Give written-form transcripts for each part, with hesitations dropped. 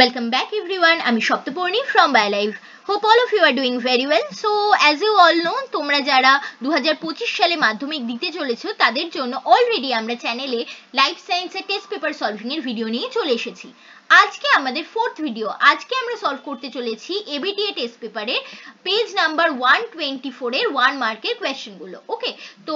Welcome back everyone, আমি Saptaparni from BioLife. Hope all of you are doing very well. So as you all know, তোমরা যারা 2025 সালে মাধ্যমিক দিতে চলেছো তাদের জন্য অলরেডি আমরা চ্যানেলে লাইফ সায়েন্সের টেস্ট পেপার সলভিং এর ভিডিও নিয়ে চলে এসেছি। আজকে আমাদের ফোর্থ ভিডিও। আজকে আমরা সলভ করতে চলেছি এবিটিএ টেস্ট পেপারের পেজ নাম্বার 124 এর 1 মার্কের কোয়েশ্চেন গুলো। ওকে, তো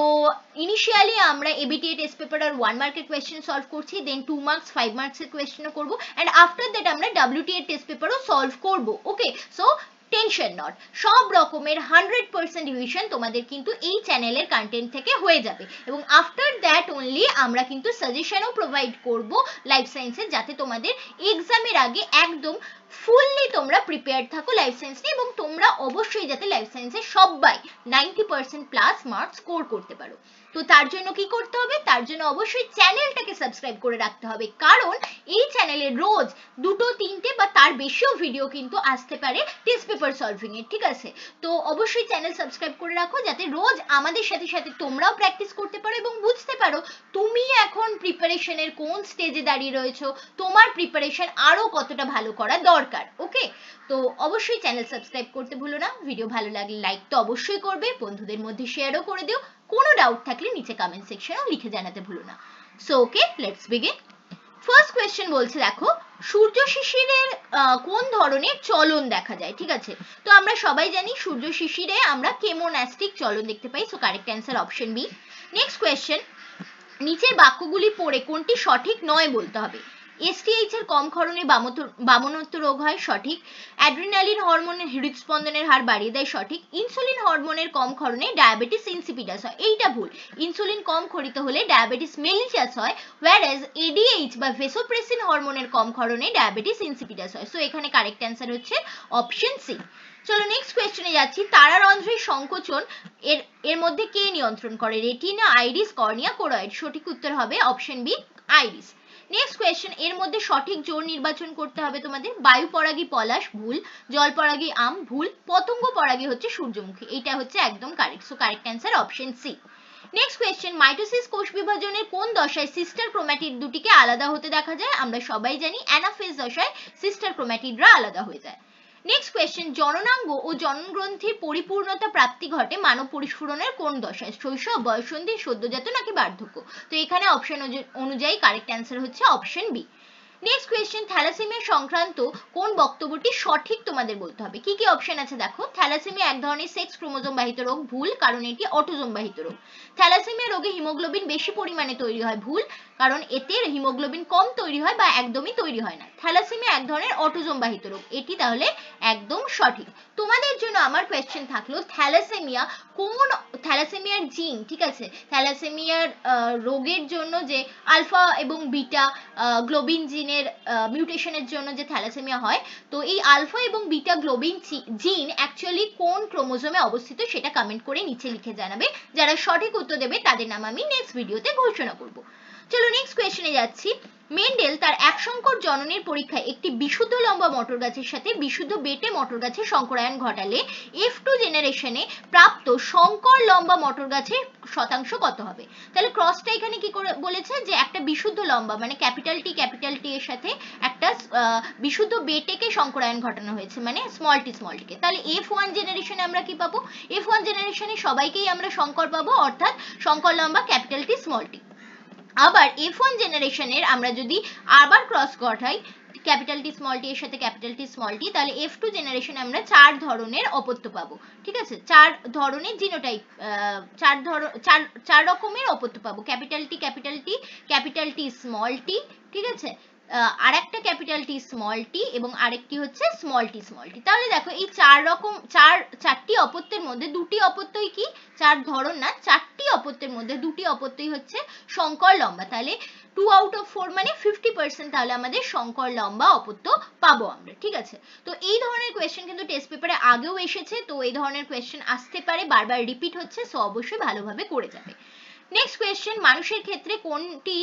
ইনিশিয়ালি আমরা এবিটিএ টেস্ট পেপারের 1 মার্কের কোয়েশ্চেন সলভ করছি, দেন 2 মার্কস 5 মার্কসের কোয়েশ্চেনও করব, এন্ড আফটার দ্যাট আমরা ডব্লিউটিএ টেস্ট পেপারও সলভ করব। ওকে, সো টেনশন নট, সব রকমের 100% রিভিশন তোমাদের কিন্তু এই চ্যানেলের কন্টেন্ট থেকে হয়ে যাবে, এবং আফটার দ্যাট অনলি আমরা কিন্তু সাজেশনও প্রোভাইড করব লাইফ সায়েন্সের, যাতে তোমাদের এক্সামের আগে একদম ফুললি তোমরা প্রিপেয়ার থাকো লাইফ সায়েন্স নিয়ে, এবং তোমরা অবশ্যই যাতে লাইফ সায়েন্সে সবাই 90% প্লাস মার্কস স্কোর করতে পারো। তো তার জন্য কি করতে হবে? তার জন্য অবশ্যই চ্যানেলটাকে সাবস্ক্রাইব করে রাখতে হবে, কারণ এই চ্যানেলে রোজ 2-3টে বা তার বেশিও ভিডিও কিন্তু আসতে পারে টেস্ট পেপার সলভিং এর। ঠিক আছে, তো অবশ্যই চ্যানেল সাবস্ক্রাইব করে রাখো, যাতে রোজ আমাদের সাথে সাথে তোমরাও প্র্যাকটিস করতে পারো এবং বুঝতে পারো তুমি এখন প্রিপারেশনের কোন স্টেজে দাঁড়িয়ে রয়েছো, তোমার প্রিপারেশন আরো কতটা ভালো করা দরকার। ওকে, তো অবশ্যই চ্যানেল সাবস্ক্রাইব করতে ভুলো না, ভিডিও ভালো লাগলে লাইক তো অবশ্যই করবে, বন্ধুদের মধ্যে শেয়ারও করে দিও, কোনো ডাউট থাকলে নিচে কমেন্ট সেকশনেও লিখে জানাতে ভুলো না। So okay, let's begin. First question বলছে, দেখো সূর্য শিশিরের কোন ধরনের চলন দেখা যায়? ঠিক আছে, তো আমরা সবাই জানি সূর্য শিশিরে আমরা কেমোনাস্টিক চলন দেখতে পাই, so correct answer option B. Next question, নিচের বাক্যগুলি পড়ে কোনটি সঠিক নয় বলতে হবে। এসটিএইচ এর কম ক্ষরণে বামনত্ব রোগ হয়, সঠিক। অ্যাড্রিনালিন হরমোন হৃদস্পন্দনের হার বাড়িয়ে দেয়, সঠিক। ইনসুলিন হরমোনের কম ক্ষরণে ডায়াবেটিস ইনসিপিডাস হয়, এইটা ভুল। ইনসুলিন কম ক্ষরিত হলে ডায়াবেটিস মেলিটাস হয়, whereas এডিএইচ বা ভেসোপ্রেসিন হরমোনের কম ক্ষরণে ডায়াবেটিস ইনসিপিডাস হয়, সো এখানে কারেক্ট অ্যান্সার হচ্ছে অপশন সি। চলো নেক্সট কোয়েশ্চনে যাচ্ছি। তারারন্ধ্রের সংকোচন এর মধ্যে কে নিয়ন্ত্রণ করে? Retina, iris, cornea, choroid? সঠিক উত্তর হবে option B, iris. Next question, এর মধ্যে সঠিক জোড় নির্বাচন করতে হবে তোমাদের। বায়ু পরাগী পলাশ ভুল, জল পরাগী আম ভুল, পতঙ্গ পরাগী হচ্ছে সূর্যমুখী, এটা হচ্ছে একদম correct, so correct answer option C. Next question, mitosis কোষ বিভাজনের কোন দশায় সিস্টার ক্রোম্যাটিড দুটিকে আলাদা হতে দেখা যায়? আমরা সবাই জানি অ্যানাফেজ দশায় সিস্টার ক্রোম্যাটিডরা আলাদা হয়ে যায়। নেক্সট কোয়েশ্চেন, জননাঙ্গ ও জননগ্রন্থির পরিপূর্ণতা প্রাপ্তি ঘটে মানব পরিস্ফুরণের কোন দশায়? শৈশব, বয়ঃসন্ধি, সদ্যজাত নাকি বার্ধক্য? তো এখানে অপশন অনুযায়ী কারেক্ট অ্যান্সার হচ্ছে option B. Next question, thalassaemia সংক্রান্ত কোন বক্তব্যটি সঠিক তোমাদের বলতে হবে। কি কি অপশন আছে দেখো। থ্যালাসেমিয়া এক ধরনের সেক্স ক্রোমোজোম বাহিত রোগ, ভুল, কারণ এটি অটোজোম বাহিত রোগ। থ্যালাসেমিয়া রোগে হিমোগ্লোবিন বেশি পরিমাণে তৈরি হয়, ভুল, কারণ এতে হিমোগ্লোবিন কম তৈরি হয় বা একদমই তৈরি হয় না। থ্যালাসেমিয়া এক ধরনের অটোজোম বাহিত রোগ, এটি তাহলে একদম সঠিক। তোমাদের জন্য আমার কোয়েশ্চেন থাকলো, থ্যালাসেমিয়ার জিন, ঠিক আছে, থ্যালাসেমিয়ার রোগের জন্য যে আলফা এবং বিটা গ্লোবিন জিনের মিউটেশনের জন্য যে থ্যালাসেমিয়া হয়, তো এই আলফা এবং বিটা গ্লোবিন জিন অ্যাকচুয়ালি কোন ক্রোমোজোমে অবস্থিত সেটা কমেন্ট করে নিচে লিখে জানাবে। যারা সঠিক উত্তর দেবে তাদের নাম আমি নেক্সট ভিডিওতে ঘোষণা করব। চলো নেক্সট কোয়েশ্চনে যাচ্ছি। মেন্ডেল তার একসংকর জননের পরীক্ষায় একটি বিশুদ্ধ লম্বা মটর গাছের সাথে বিশুদ্ধ বেটে মটর গাছের সংকরায়ন ঘটালে F2 জেনারেশনে প্রাপ্ত সংকর লম্বা মটর গাছের শতাংশ কত হবে? তাহলে ক্রসটা এখানে কি করে বলেছে, যে একটা বিশুদ্ধ লম্বা মানে ক্যাপিটাল টি এর সাথে একটা বিশুদ্ধ বেটেকে সংকরায়ন ঘটানো হয়েছে, মানে স্মল টিকে। তাহলে F1 জেনারেশনে আমরা কি পাবো? F1 জেনারেশনে সবাইকেই আমরা সংকর পাবো, অর্থাৎ সংকর লম্বা ক্যাপিটাল টি স্মল টি। আবার F1 জেনারেশনের আমরা যদি আবার ক্রস ঘটাই ক্যাপিটাল টি স্মল টি এর সাথে ক্যাপিটাল টি স্মল টি, তাহলে F2 জেনারেশনে আমরা 4 ধরনের অপত্য পাবো, ঠিক আছে, 4 ধরনের জিনোটাইপ, 4 রকমের অপত্য পাবো। ক্যাপিটাল টি স্মল টি, ঠিক আছে, আরেকটা ক্যাপিটাল টি স্মল টি এবং আরেকটি হচ্ছে স্মল টি। তাহলে দেখো এই চারটি অপত্যের মধ্যে দুটি অপত্যই কি, 4 ধরন না, 4টি অপত্যের মধ্যে দুটি অপত্যই হচ্ছে সংকর লম্বা, তাহলে 2 out of 4 মানে 50% তাহলে আমাদের সংকর লম্বা অপত্য পাবো আমরা, ঠিক আছে। তো এই ধরনের কোয়েশ্চেন কিন্তু টেস্ট পেপারে আগেও এসেছে, তো এই ধরনের কোয়েশ্চেন আসতে পারে, বারবার রিপিট হচ্ছে, সো অবশ্যই ভালোভাবে করে যাবে। নেক্সট কোয়েশ্চেন, মানুষের ক্ষেত্রে কোনটি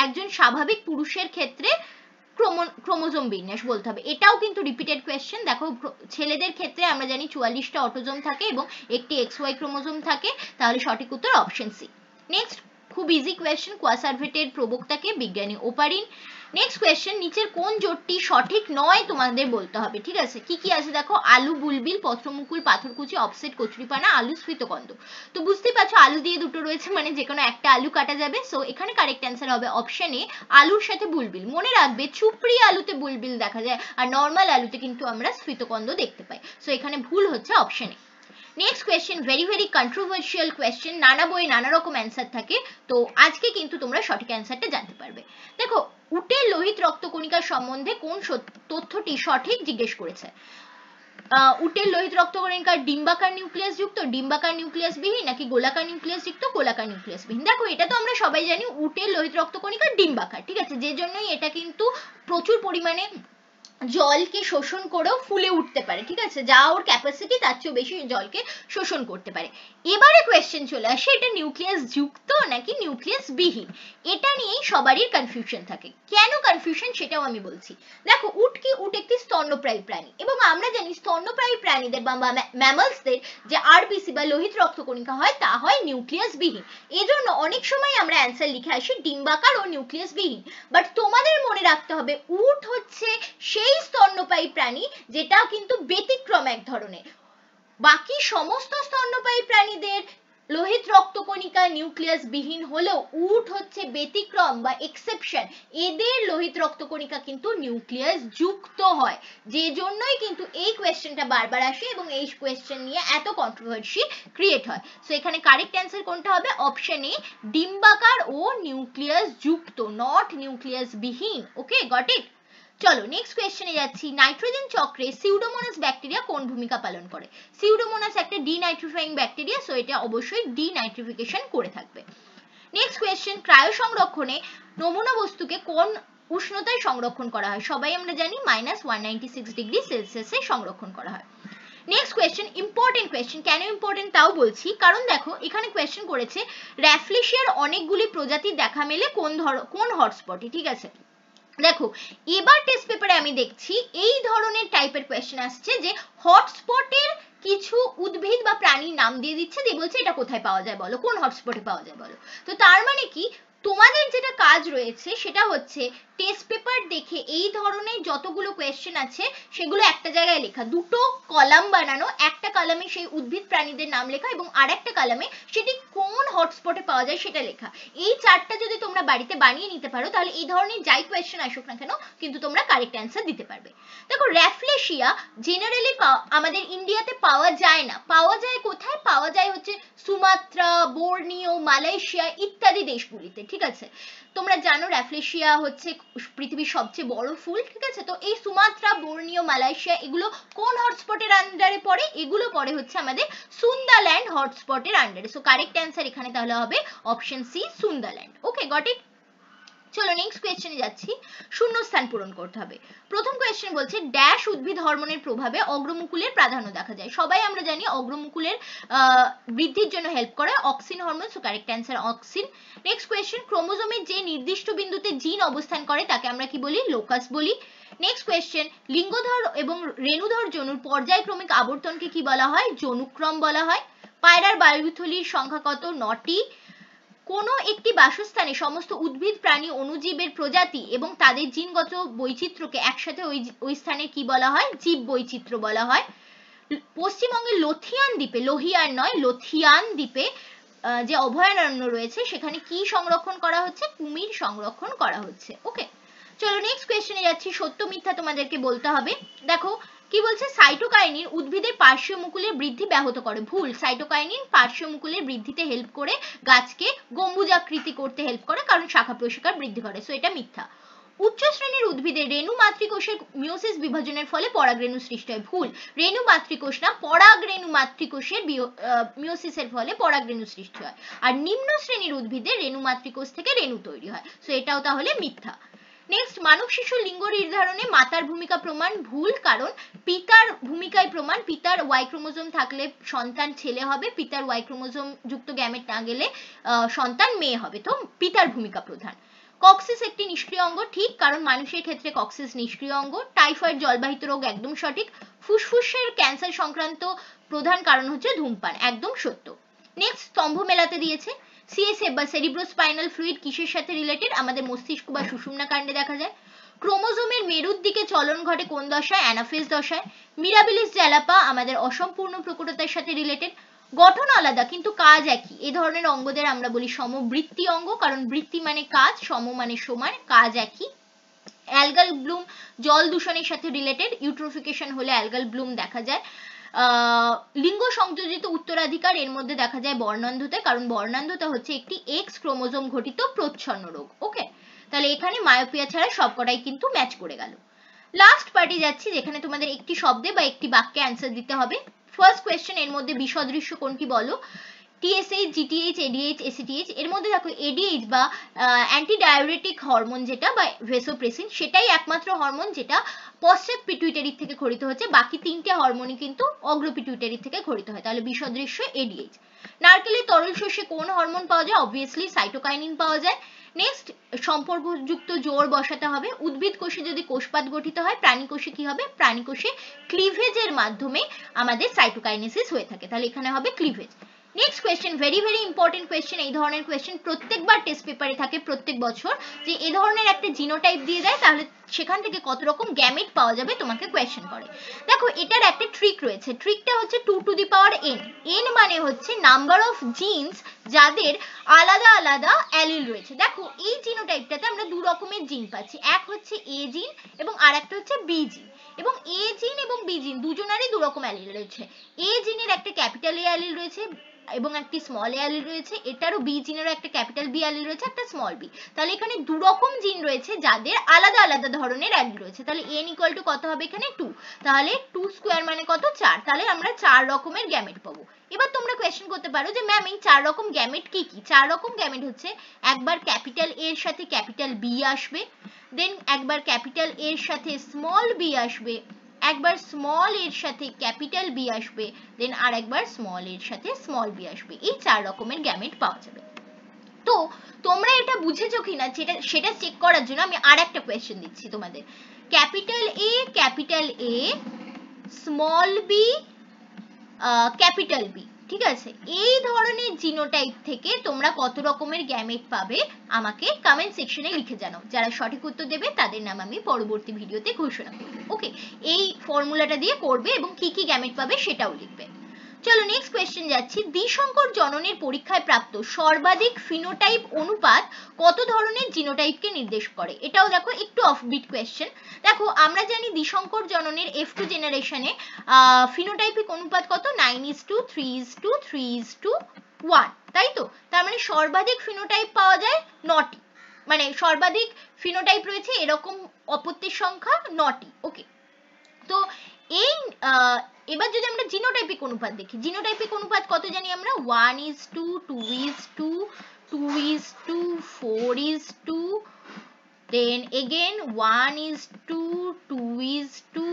একজন স্বাভাবিক পুরুষের ক্ষেত্রে ক্রোমোজোম বিন্যাস বলতে হবে, এটাও কিন্তু রিপিটেড কোয়েশ্চেন। দেখো ছেলেদের ক্ষেত্রে আমরা জানি 44টা অটোজোম থাকে এবং একটি XY ক্রোমোজোম থাকে, তাহলে সঠিক উত্তর অপশন সি। নেক্সট খুব ইজি কোয়েশ্চেন, কোয়াসারভেটের প্রবক্তাকে? বিজ্ঞানী ওপারিন। নেক্সট কোয়েশ্চেন, নিচের কোন জোটটি সঠিক নয় তোমাদের বলতে হবে, ঠিক আছে? কি কি আছে দেখো, আলু, বুলবিল, পত্রমুকুল, পাথরকুচি, অফসেট, কচুরিপানা, আলু, স্ফীতকন্দ। তো বুঝতেই পারছো আলু দিয়ে দুটো রয়েছে, মানে যে কোনো একটা আলু কাটা যাবে। সো এখানে কারেক্ট অ্যান্সার হবে অপশন এ, আলুর সাথে বুলবিল। মনে রাখবে চুপড়ি আলুতে বুলবিল দেখা যায়, আর নর্মাল আলুতে কিন্তু আমরা স্ফীতকন্দ দেখতে পাই। সো এখানে ভুল হচ্ছে option A. Next question, very controversial question, নানা বইয়ে নানা রকম অ্যান্সার থাকে, তো আজকে কিন্তু তোমরা সঠিক অ্যান্সারটা জানতে পারবে। দেখো, উটের লোহিত রক্তকণিকার সম্বন্ধে কোন তথ্যটি সঠিক জিজ্ঞেস করেছে। উটের লোহিত রক্তকণিকার ডিম্বাকার নিউক্লিয়াস যুক্ত, ডিম্বাকার নিউক্লিয়াস বিহীন, নাকি গোলাকার নিউক্লিয়াস যুক্ত, গোলাকার নিউক্লিয়াস বিহীন। দেখো, এটা তো আমরা সবাই জানি উটের লোহিত রক্তকণিকার ডিম্বাকার, ঠিক আছে, যে জন্যই এটা কিন্তু প্রচুর পরিমাণে জলকে শোষণ করেও ফুলে উঠতে পারে, ঠিক আছে, যা ওর ক্যাপাসিটি তার চেয়েও বেশি জলকে শোষণ করতে পারে। এবারে কোয়েশ্চেন চলে আসে, এটা নিউক্লিয়াস যুক্ত নাকি নিউক্লিয়াস বিহীন, এটা নিয়েই সবারই কনফিউশন থাকে। কেন কনফিউশন সেটাও আমি বলছি। দেখো, উট একটি স্তন্যপ্রায়ী প্রাণী, এবং আমরা জানি স্তন্যপ্রায়ী প্রাণীদের বা ম্যামালসদের যে আরবিসি বা লোহিত রক্তকণিকা হয় তা হয় নিউক্লিয়াস বিহীন। এজন্য অনেক সময় আমরা অ্যান্সার লিখে আসি ডিম্বাকার ও নিউক্লিয়াস বিহীন। বাট তোমাদের মনে রাখতে হবে উট হচ্ছে সেই স্তন্যপায়ী প্রাণী যেটা কিন্তু ব্যতিক্রম এক ধরনের। বাকি সমস্ত স্তন্যপায়ী প্রাণীদের লোহিত রক্তকণিকা নিউক্লিয়াস বিহীন হলেও উট হচ্ছে ব্যতিক্রম বা এক্সেপশন, এদের লোহিত রক্তকণিকা কিন্তু নিউক্লিয়াস যুক্ত হয়, যে জন্যই কিন্তু এই কোয়েশ্চেনটা বারবার আসে এবং এই কোয়েশ্চেন নিয়ে এত কন্ট্রোভার্সি ক্রিয়েট হয়। সো এখানে কারেক্ট অ্যান্সার কোনটা হবে, অপশন এ, ডিম্বাকার ও নিউক্লিয়াস যুক্ত, নট নিউক্লিয়াস বিহীন। ওকে, গট ইট। চলো নেক্সট কোয়েশ্চেনে যাচ্ছি, নাইট্রোজেন চক্রে সিউডোমোনাস ব্যাকটেরিয়া কোন ভূমিকা পালন করে। সিউডোমোনাস একটা ডিনাইট্রিফাইং ব্যাকটেরিয়া, সো এটা অবশ্যই ডিনাইট্রিফিকেশন করে থাকবে। নেক্সট কোয়েশ্চেন, ক্রায়ো সংরক্ষণে নমুনা বস্তুকে কোন উষ্ণতায় সংরক্ষণ করা হয়। সবাই আমরা জানি -196°C সংরক্ষণ করা হয়। নেক্সট কোয়েশ্চেন, ইম্পর্টেন্ট কোয়েশ্চেন, কেন ইম্পর্টেন্ট তাও বলছি, কারণ দেখো এখানে কোয়েশ্চেন করেছে র্যাফলেশিয়ার অনেকগুলি প্রজাতি দেখা মেলে কোন হটস্পটে, ঠিক আছে। দেখো, এবার টেস্ট পেপারে আমি দেখছি এই ধরনের টাইপের কোয়েশ্চেন আসছে যে হটস্পটের কিছু উদ্ভিদ বা প্রাণীর নাম দিয়ে দিচ্ছে, দিয়ে বলছে এটা কোথায় পাওয়া যায় বলো, কোন হটস্পটে পাওয়া যায় বলো। তো তার মানে কি, তোমাদের যেটা কাজ রয়েছে সেটা হচ্ছে টেস্ট পেপার দেখে এই ধরনের যতগুলো কোয়েশ্চেন আছে সেগুলো একটা জায়গায় লেখা, দুটো কলাম বানানো, একটা কলামে সেই উদ্ভিদ প্রাণীদের নাম লেখা এবং আরেকটা কলামে সেটি কোন হটস্পটে পাওয়া যায় সেটা লেখা। এই চারটা যদি তোমরা বাড়িতে বানিয়ে নিতে পারো তাহলে এই ধরনের যাই কোয়েশ্চেন আসুক না কেন কিন্তু তোমরা কারেক্ট অ্যান্সার দিতে পারবে। দেখো, র্যাফলেশিয়া জেনারেলি আমাদের ইন্ডিয়াতে পাওয়া যায় না, পাওয়া যায় কোথায়, পাওয়া যায় হচ্ছে সুমাত্রা, বোর্নিও, মালয়েশিয়া ইত্যাদি দেশগুলিতে, ঠিক আছে। তোমরা জানো র্যাফলেশিয়া হচ্ছে পৃথিবীর সবচেয়ে বড় ফুল, ঠিক আছে। তো এই সুমাত্রা, বোর্নিও, মালয়েশিয়া এগুলো কোন হটস্পটের আন্ডারে পড়ে, এগুলো পড়ে হচ্ছে আমাদের সুন্দাল্যান্ড হটস্পটের আন্ডারে। সো কারেক্ট অ্যান্সার এখানে তাহলে হবে option C, Sundaland. Okay, got it. চলো নেক্সট কোয়েশ্চেনে যাচ্ছি, শূন্যস্থান পূরণ করতে হবে। প্রথম কোয়েশ্চেন বলছে ড্যাশ উদ্ভিদ হরমোনের প্রভাবে অগ্রমুকুলের প্রাধান্য দেখা যায়। সবাই আমরা জানি অগ্রমুকুলের বৃদ্ধির জন্য হেল্প করে auxin hormone, so correct answer auxin. Next question, ক্রোমোজোমের যে নির্দিষ্ট বিন্দুতে জিন অবস্থান করে তাকে আমরা কি বলি, লোকাস বলি। নেক্সট কোয়েশ্চেন, লিঙ্গধর এবং রেণুধর জনুর পর্যায়ক্রমিক আবর্তনকে কি বলা হয়, জনুক্রম বলা হয়। পায়রার বায়ুথলির সংখ্যা কত, 9টি। কোনো একটি বাসস্থানে সমস্ত উদ্ভিদ, প্রাণী, অণুজীবের প্রজাতি এবং তাদের জিনগত বৈচিত্র্যকে একসাথে ওই স্থানে কি বলা হয়, জীব বৈচিত্র্য বলা হয়। পশ্চিমবঙ্গের লোথিয়ান দ্বীপে, লোহিয়ান নয় লোথিয়ান দ্বীপে যে অভয়ারণ্য রয়েছে সেখানে কি সংরক্ষণ করা হচ্ছে, কুমির সংরক্ষণ করা হচ্ছে। ওকে, চলো নেক্সট কোয়েশ্চেনে যাচ্ছি, সত্য মিথ্যা তোমাদেরকে বলতে হবে। দেখো কি বলছে, সাইটোকাইনিন উদ্ভিদের পার্শ্বীয় মুকুলের বৃদ্ধি ব্যাহত করে। ভুল, সাইটোকাইনিন পার্শ্বীয় মুকুলের বৃদ্ধিতে হেল্প করে, গাছকে গম্বুজাকৃতি করতে হেল্প করে, কারণ শাখা প্রশিকার বৃদ্ধি করে। সো এটা মিথ্যা। উচ্চ শ্রেণীর উদ্ভিদের রেণু মাতৃকোষের মিওসিস বিভাজনের ফলে পরাগরেণু সৃষ্টি হয়। ভুল, রেণু মাতৃকোষ না, পরাগরেণু মাতৃকোষের মিওসিসের ফলে পরাগরেণু সৃষ্টি হয়। আর নিম্ন শ্রেণীর উদ্ভিদের রেণু মাতৃকোষ থেকে রেণু তৈরি হয়। সো এটাও তাহলে মিথ্যা। নেক্সট, মানব শিশুর লিঙ্গ নির্ধারণে মাতার ভূমিকা প্রমাণ। ভুল, কারণ পিতার ভূমিকায় প্রমাণ। পিতার ওয়াই ক্রোমোজোম থাকলে সন্তান ছেলে হবে, পিতার ওয়াই ক্রোমোজোম যুক্ত গ্যামেট না গেলে সন্তান মেয়ে হবে, তো পিতার ভূমিকা প্রধান। কক্সিস একটি নিষ্ক্রিয় অঙ্গ, ঠিক, কারণ মানুষের ক্ষেত্রে কক্সিস নিষ্ক্রিয় অঙ্গ। টাইফয়েড জলবাহিত রোগ একদম সঠিক। ফুসফুসের ক্যান্সার সংক্রান্ত প্রধান কারণ হচ্ছে ধূমপান, একদম সত্য। নেক্সট, স্তম্ভ মেলাতে দিয়েছে, সিএসএফ বা সেরিব্রোস্পাইনাল ফ্লুইড কিসের সাথে রিলেটেড? আমাদের মস্তিষ্ক বা সুষুম্না কাণ্ডে দেখা যায়। ক্রোমোজোমের মেরুর দিকে চলন ঘটে কোন দশায়? অ্যানাফেজ দশায়। মিরাবিলিস জ্যালাপা আমাদের অসম্পূর্ণ প্রকটতার সাথে রিলেটেড। গঠন আলাদা কিন্তু কাজ একই, এ ধরনের অঙ্গদের আমরা বলি সমবৃত্তি অঙ্গ, কারণ বৃত্তি মানে কাজ, সম মানে সমান, কাজ একই। অ্যালগাল ব্লুম জল দূষণের সাথে রিলেটেড, ইউট্রোফিকেশন হলে অ্যালগাল ব্লুম দেখা যায়। লিঙ্গ সংযোজিত উত্তরাধিকার এর মধ্যে দেখা যায় বর্ণান্ধতা, কারণ বর্ণান্ধতা হচ্ছে একটি এক্স ক্রোমোজোম ঘটিত প্রচ্ছন্ন রোগ। ওকে, তাহলে এখানে মায়োপিয়া ছাড়া সবকটাই কিন্তু ম্যাচ করে গেল। লাস্ট পার্টে যাচ্ছি যেখানে তোমাদের একটি শব্দে বা একটি বাক্যে অ্যান্সার দিতে হবে। ফার্স্ট কোয়েশ্চেন, এর মধ্যে বিসদৃশ্য কোনটি বলো? TSH, GTH, ADH, ACTH. এর মধ্যে দেখো এডিএইচ বা অ্যান্টিডায়োরেটিক হরমোন যেটা বা ভেসোপ্রেসিন, সেটাই একমাত্র হরমোন যেটা পশ্চাৎ পিটুইটারি থেকে খরিত হচ্ছে, বাকি তিনটে হরমোনই কিন্তু অগ্র পিটুইটারি থেকে খরিত হয়, তাহলে বিসদৃশ্য এডিএইচ। নারকেলের তরল শস্যে কোন হরমোন পাওয়া যায়? অবভিয়াসলি সাইটোকাইনিন পাওয়া যায়। নেক্সট, সম্পর্কযুক্ত জোর বসাতে হবে। উদ্ভিদ কোষে যদি কোষপাত গঠিত হয়, প্রাণী কোষে কি হবে? প্রাণী কোষে ক্লিভেজের মাধ্যমে আমাদের সাইটোকাইনেসিস হয়ে থাকে, তাহলে এখানে হবে cleavage. Next question, very very important question, এই ধরনের কোয়েশ্চেন প্রত্যেকবার টেস্ট পেপারে থাকে প্রত্যেক বছর, যে এই ধরনের একটা জিনোটাইপ দিয়ে দেয়, তাহলে সেখান থেকে কত রকম গ্যামেট পাওয়া যাবে তোমাকে কোয়েশ্চেন করে। দেখো এটার একটা ট্রিক রয়েছে, ট্রিকটা হচ্ছে 2 to the power n। n মানে হচ্ছে নাম্বার অফ জিনস যাদের আলাদা আলাদা অ্যালিল রয়েছে। দেখো এই জিনোটাইপটাতে আমরা দু রকমের জিন পাচ্ছি, এক হচ্ছে এ জিন এবং আর একটা হচ্ছে বি জিন, এবং এ জিন এবং বি জিন দুজনেরই দু রকম অ্যালিল রয়েছে। এ জিনের একটা ক্যাপিটাল এ অ্যালিল রয়েছে এবং একটি স্মল এ অ্যালিল রয়েছে, এটারও বি জিনেরও একটা ক্যাপিটাল বি অ্যালিল রয়েছে, একটা স্মল বি। তাহলে এখানে দু রকম জিন রয়েছে যাদের আলাদা আলাদা ধরনের অ্যালিল রয়েছে, তাহলে n ইকুয়াল টু কত হবে এখানে? 2। তাহলে 2 স্কোয়ার মানে কত? 4। তাহলে আমরা 4 রকমের গ্যামেট পাবো। এবার তোমরা কোয়েশ্চেন করতে পারো যে ম্যাম এই 4 রকম গ্যামেট কি কি? 4 রকম গ্যামেট হচ্ছে, একবার ক্যাপিটাল এর সাথে ক্যাপিটাল বি আসবে, দেন একবার ক্যাপিটাল এর সাথে স্মল বি আসবে, একবার স্মল এর সাথে ক্যাপিটাল বি আসবে, দেন আর একবার স্মল এর সাথে স্মল বি আসবে। এই 4 রকমের গ্যামেট পাওয়া যাবে। তো তোমরা এটা বুঝেছো কিনা সেটা চেক করার জন্য আমি আর একটা কোয়েশ্চেন দিচ্ছি তোমাদের। Capital A small B capital B, ঠিক আছে, এই ধরনের জিনোটাইপ থেকে তোমরা কত রকমের গ্যামেট পাবে আমাকে কমেন্ট সেকশনে লিখে জানাও। যারা সঠিক উত্তর দেবে তাদের নাম আমি পরবর্তী ভিডিওতে ঘোষণা করব। ওকে, এই ফর্মুলাটা দিয়ে করবে এবং কি কি গ্যামেট পাবে সেটাও লিখবে। চলো নেক্সট কোয়েশ্চেন যাচ্ছি। দ্বিসংকর জননের পরীক্ষায় প্রাপ্ত সর্বাধিক ফিনোটাইপ অনুপাত কত ধরনের জিনোটাইপকে নির্দেশ করে? এটাও দেখো একটু অফবিট কোয়েশ্চেন। দেখো আমরা জানি দ্বিসংকর জননের F2 জেনারেশনে ফিনোটাইপিক অনুপাত কত? 9:3:3:1, তাই তো? তার মানে সর্বাধিক ফিনোটাইপ পাওয়া যায় 9টি, মানে সর্বাধিক ফিনোটাইপ রয়েছে এরকম অপত্যের সংখ্যা 9টি। ওকে, তো এই এবার যদি আমরা জিনোটাইপিক অনুপাত দেখি, জিনোটাইপিক অনুপাত কত জানি আমরা? 1:2, 2:2, 2:2, 4:2, then again 1:2, 2:2,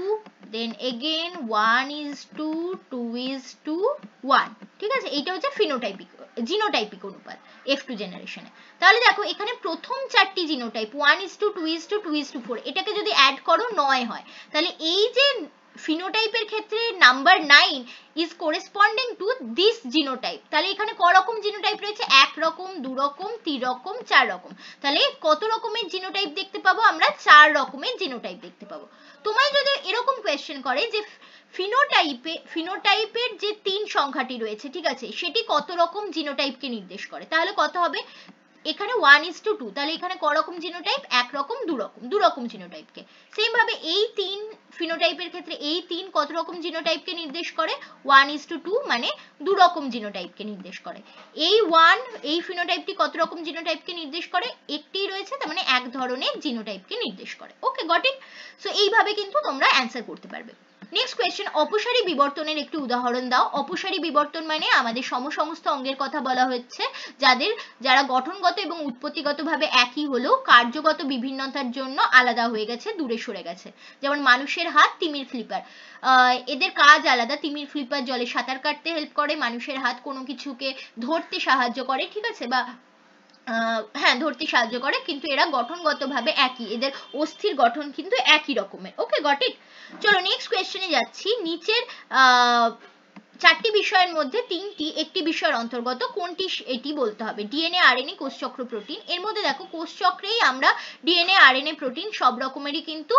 then again 1:2, 2:1, ঠিক আছে? এইটা হচ্ছে ফিনোটাইপিক জিনোটাইপিক অনুপাত F2 জেনারেশনে। তাহলে দেখো এখানে প্রথম 4টি জিনোটাইপ 1:2, 2:2, 2:4, এটাকে যদি অ্যাড করো 9 হয়, তাহলে এই যে ফিনোটাইপের ক্ষেত্রে number 9 is corresponding to this genotype। তাহলে এখানে ক রকম জিনোটাইপ রয়েছে? 1 রকম, 2 রকম, 3 রকম, 4 রকম। তাহলে কত রকমের জিনোটাইপ দেখতে পাবো আমরা? 4 রকমের জিনোটাইপ দেখতে পাবো। তোমায় যদি এরকম কোয়েশ্চেন করে যে ফিনোটাইপের যে 3 সংখ্যাটি রয়েছে, ঠিক আছে, সেটি কত রকম জিনোটাইপকে নির্দেশ করে, তাহলে কত হবে? এখানে 1:2, তাহলে এখানে ক রকম জিনোটাইপ? 1 রকম, 2 রকম জিনোটাইপকে। সেম ভাবে এই 3 ফিনোটাইপের ক্ষেত্রে এই 3 কত রকম জিনোটাইপকে নির্দেশ করে? 1:2 মানে 2 রকম জিনোটাইপকে নির্দেশ করে। এই 1 এই ফিনোটাইপটি কত রকম জিনোটাইপকে নির্দেশ করে? একটিই রয়েছে, তার মানে এক ধরনের জিনোটাইপকে নির্দেশ করে। ওকে, গট ইট? সো এইভাবে কিন্তু তোমরা অ্যান্সার করতে পারবে। নেক্সট কোয়েশ্চেন, অপসারী বিবর্তনের একটি উদাহরণ দাও। অপসারী বিবর্তন মানে আমাদের সমস্ত অঙ্গের কথা বলা হচ্ছে যারা গঠনগত এবং উৎপত্তিগতভাবে একই হলেও কার্যগত বিভিন্নতার জন্য আলাদা হয়ে গেছে, দূরে সরে গেছে। যেমন মানুষের হাত, তিমির ফ্লিপার, এদের কাজ আলাদা। তিমির ফ্লিপার জলে সাঁতার কাটতে হেল্প করে, মানুষের হাত কোনো কিছুকে ধরতে সাহায্য করে, ঠিক আছে, বা হ্যাঁ ধরতে সাহায্য করে, কিন্তু এরা গঠনগতভাবে একই, এদের অস্থির গঠন কিন্তু একই রকমের। ওকে, গট ইট? চলো নেক্সট কোয়েশ্চেনে যাচ্ছি। নিচের চারটি বিষয়ের মধ্যে তিনটি একটি বিষয়ের অন্তর্গত, কোনটি এটি বলতে হবে। ডিএনএ, আরএনএ, কোষচক্র, প্রোটিন। এর মধ্যে দেখো কোষচক্রেই আমরা ডিএনএ, আরএনএ, প্রোটিন সব রকমেরই কিন্তু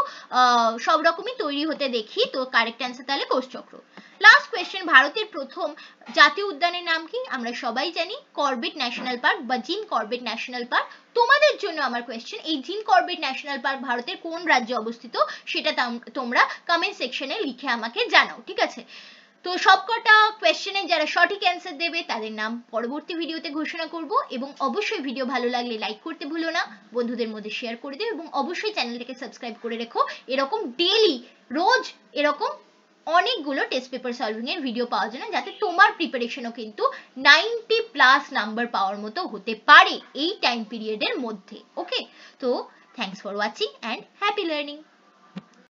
সব রকমই তৈরি হতে দেখি, তো কারেক্ট অ্যান্সার তাহলে কোষচক্র। লাস্ট কোয়েশ্চেন, ভারতের প্রথম জাতীয় উদ্যানের নাম কি? আমরা সবাই জানি কর্বেট ন্যাশনাল পার্ক বা জিম কর্বেট ন্যাশনাল পার্ক। তোমাদের জন্য আমার কোয়েশ্চেন, এই জিম কর্বেট ন্যাশনাল পার্ক ভারতের কোন রাজ্যে অবস্থিত সেটা তোমরা কমেন্ট সেকশনে লিখে আমাকে জানাও, ঠিক আছে? তো সবকটা কোয়েশ্চেনের যারা সঠিক অ্যান্সার দেবে তাদের নাম পরবর্তী ভিডিওতে ঘোষণা করব, এবং অবশ্যই ভিডিও ভালো লাগলে লাইক করতে ভুলো না, বন্ধুদের মধ্যে শেয়ার করে দিও, এবং অবশ্যই চ্যানেলটাকে সাবস্ক্রাইব করে রেখো এরকম ডেইলি রোজ এরকম অনেকগুলো টেস্ট পেপার সলভিং এর ভিডিও পাওয়ার জন্য, যাতে তোমার প্রিপারেশনও কিন্তু 90+ নাম্বার পাওয়ার মতো হতে পারে এই টাইম পিরিয়ডের মধ্যে। ওকে, তো thanks for watching and happy learning.